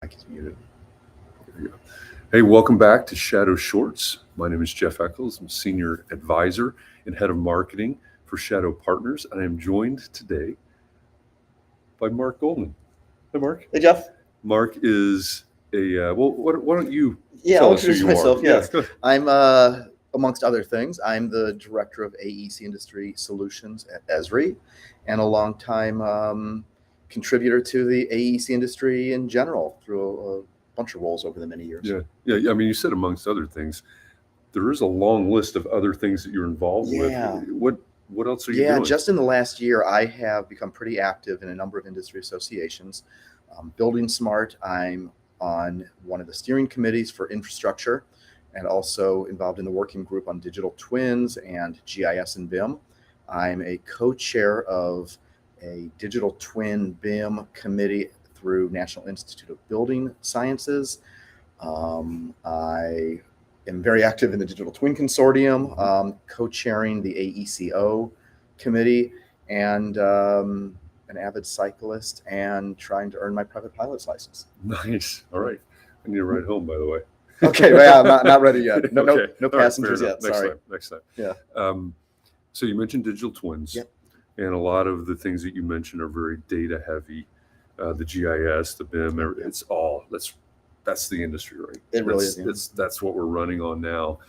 mic is muted. There you go. Hey, welcome back to Shadow Shorts. My name is Jeff Echols. I'm Senior Advisor and Head of Marketing for Shadow Partners. And I am joined today by Marc Goldman. Hi, Marc. Hey, Jeff. Marc is why don't you I'll us who introduce you myself. are? Yes. Yeah, I'm, amongst other things, I'm the Director of AEC Industry Solutions at ESRI and a longtime contributor to the AEC industry in general through a bunch of roles over the many years. Yeah. I mean, you said amongst other things. There is a long list of other things that you're involved with. What else are you doing? Just in the last year, I have become pretty active in a number of industry associations. Building Smart, I'm on one of the steering committees for infrastructure and also involved in the working group on digital twins and GIS and BIM. I'm a co-chair of a digital twin BIM committee through National Institute of Building Sciences. I am very active in the Digital Twin Consortium, co-chairing the AECO committee, and an avid cyclist and trying to earn my private pilot's license. Nice. All right. I need to ride home, by the way. Okay, well, I'm not ready yet. No passengers right, yet. Next time. Yeah. So you mentioned digital twins. Yep. And a lot of the things that you mentioned are very data heavy. The GIS, the BIM, it's all that's the industry, right? It really is. That's what we're running on now.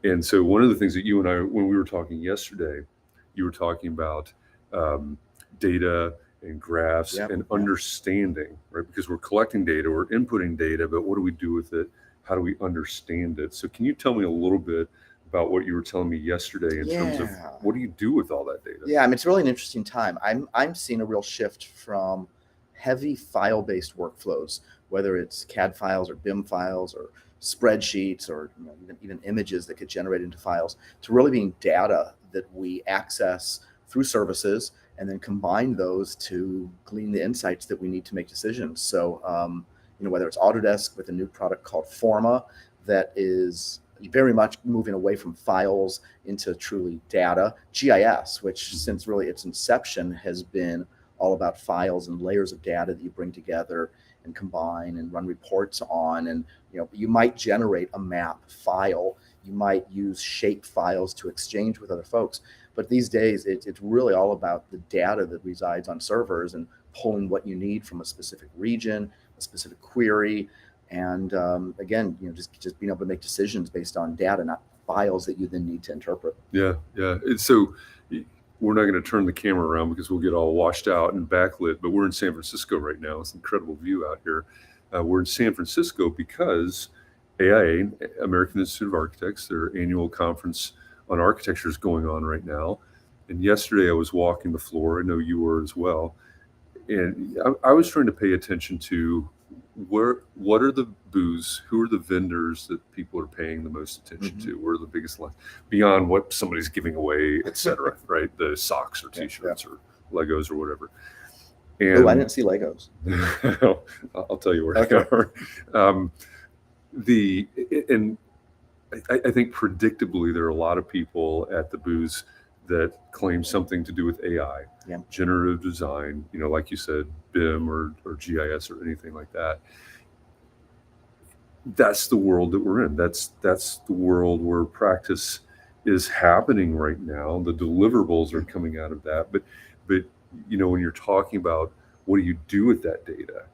And so one of the things that you and I, when we were talking yesterday, you were talking about data and graphs and understanding, right? Because we're collecting data, we're inputting data, but what do we do with it? How do we understand it? So can you tell me a little bit about what you were telling me yesterday in terms of what do you do with all that data? Yeah, I mean, it's really an interesting time. I'm seeing a real shift from heavy file-based workflows, whether it's CAD files or BIM files or spreadsheets or even images that get generated into files, to really being data that we access through services and then combine those to glean the insights that we need to make decisions. So, whether it's Autodesk with a new product called Forma that is very much moving away from files into truly data, GIS, which since really its inception has been all about files and layers of data that you bring together and combine and run reports on. And you might generate a map file, you might use shape files to exchange with other folks, but these days it's really all about the data that resides on servers and pulling what you need from a specific region, a specific query, and again, just being able to make decisions based on data, not files that you then need to interpret. Yeah. So we're not going to turn the camera around because we'll get all washed out and backlit, but we're in San Francisco right now. It's an incredible view out here. We're in San Francisco because AIA, American Institute of Architects, their annual conference on architecture is going on right now. And yesterday I was walking the floor. I know you were as well. And I was trying to pay attention to what are the booths, who are the vendors that people are paying the most attention to, where are the biggest lines, beyond what somebody's giving away, et cetera, right? The socks or t-shirts or Legos or whatever. And I didn't see Legos. I'll tell you where they are. I think predictably there are a lot of people at the booths that claim something to do with AI, generative design, like you said, BIM or GIS or anything like that. That's the world that we're in. That's the world where practice is happening right now. The deliverables are coming out of that. But when you're talking about what do you do with that data,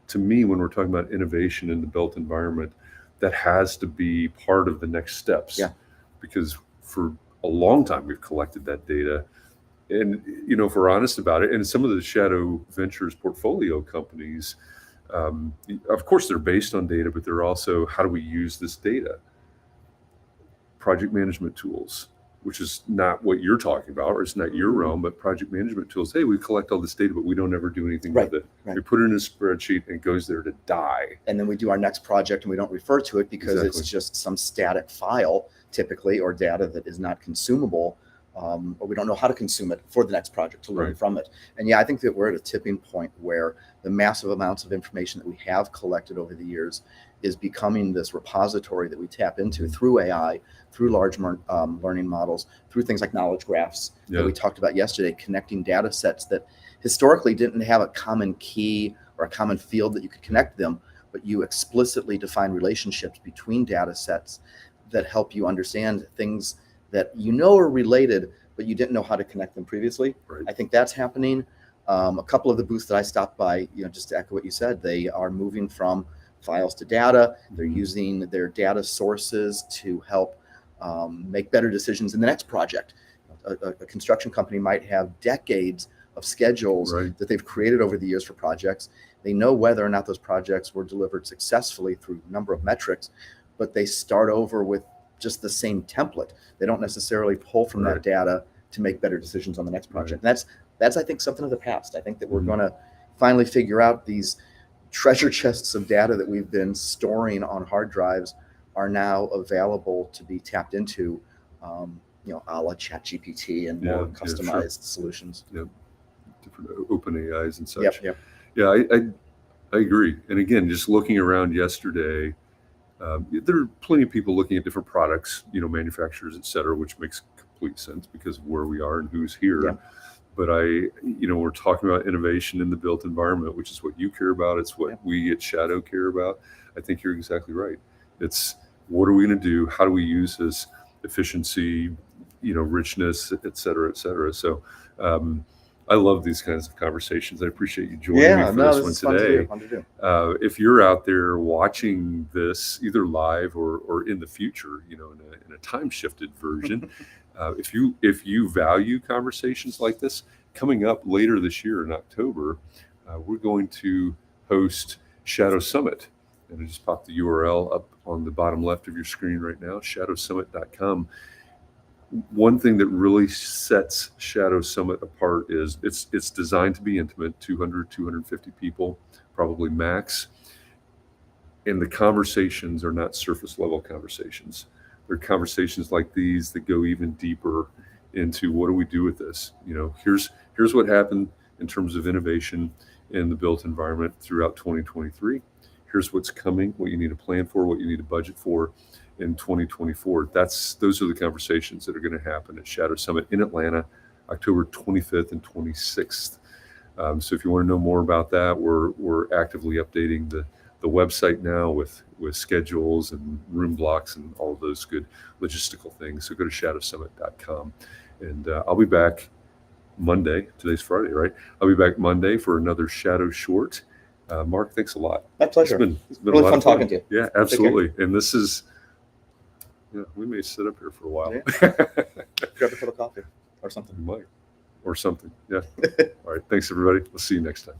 to me, when we're talking about innovation in the built environment, that has to be part of the next steps. Yeah. Because for a long time we've collected that data, and if we're honest about it, and some of the Shadow Ventures portfolio companies, of course they're based on data, but they're also, how do we use this data? Project management tools, which is not what you're talking about, or it's not your realm, but project management tools. Hey, we collect all this data, but we don't ever do anything with it. We put it in a spreadsheet and it goes there to die. And then we do our next project and we don't refer to it because it's just some static file typically, or data that is not consumable, or we don't know how to consume it for the next project to learn from it. And I think that we're at a tipping point where the massive amounts of information that we have collected over the years is becoming this repository that we tap into through AI, through large learning models, through things like knowledge graphs that we talked about yesterday, connecting data sets that historically didn't have a common key or a common field that you could connect them. but you explicitly define relationships between data sets that help you understand things that you know are related, but you didn't know how to connect them previously. Right. I think that's happening. A couple of the booths that I stopped by, just to echo what you said, they are moving from files to data. They're using their data sources to help make better decisions in the next project. A construction company might have decades of schedules Right. that they've created over the years for projects. They know whether or not those projects were delivered successfully through a number of metrics, but they start over with just the same template. They don't necessarily pull from Right. that data to make better decisions on the next project. Right. That's I think something of the past. I think that we're going to finally figure out these treasure chests of data that we've been storing on hard drives are now available to be tapped into, a la ChatGPT and more customized solutions. Yep. Different open AIs and such. Yep. Yeah, I agree. And again, just looking around yesterday, there are plenty of people looking at different products, manufacturers, et cetera, which makes complete sense because of where we are and who's here. Yeah. But we're talking about innovation in the built environment, which is what you care about. It's what we at Shadow care about. I think you're exactly right. It's what are we going to do? How do we use this efficiency, richness, et cetera, et cetera. So I love these kinds of conversations. I appreciate you joining me for this one today. Fun to do. If you're out there watching this either live or in the future, in a time shifted version, if you value conversations like this, coming up later this year in October, we're going to host Shadow Summit. And I just popped the URL up on the bottom left of your screen right now, shadowsummit.com. One thing that really sets Shadow Summit apart is it's designed to be intimate, 200, 250 people, probably max. And the conversations are not surface level conversations. They're conversations like these that go even deeper into what do we do with this? Here's what happened in terms of innovation in the built environment throughout 2023. Here's what's coming, what you need to plan for, what you need to budget for in 2024. Those are the conversations that are going to happen at Shadow Summit in Atlanta, October 25th and 26th. So if you want to know more about that, we're actively updating the website now with schedules and room blocks and all of those good logistical things. So go to shadowsummit.com. And I'll be back Monday. Today's Friday, right? I'll be back Monday for another Shadow Short. Marc, thanks a lot. My pleasure. It's been really a lot fun of fun talking to you. Yeah, absolutely. And this is, we may sit up here for a while. Yeah. Grab a cup of coffee or something. We might. Or something. Yeah. All right. Thanks, everybody. We'll see you next time.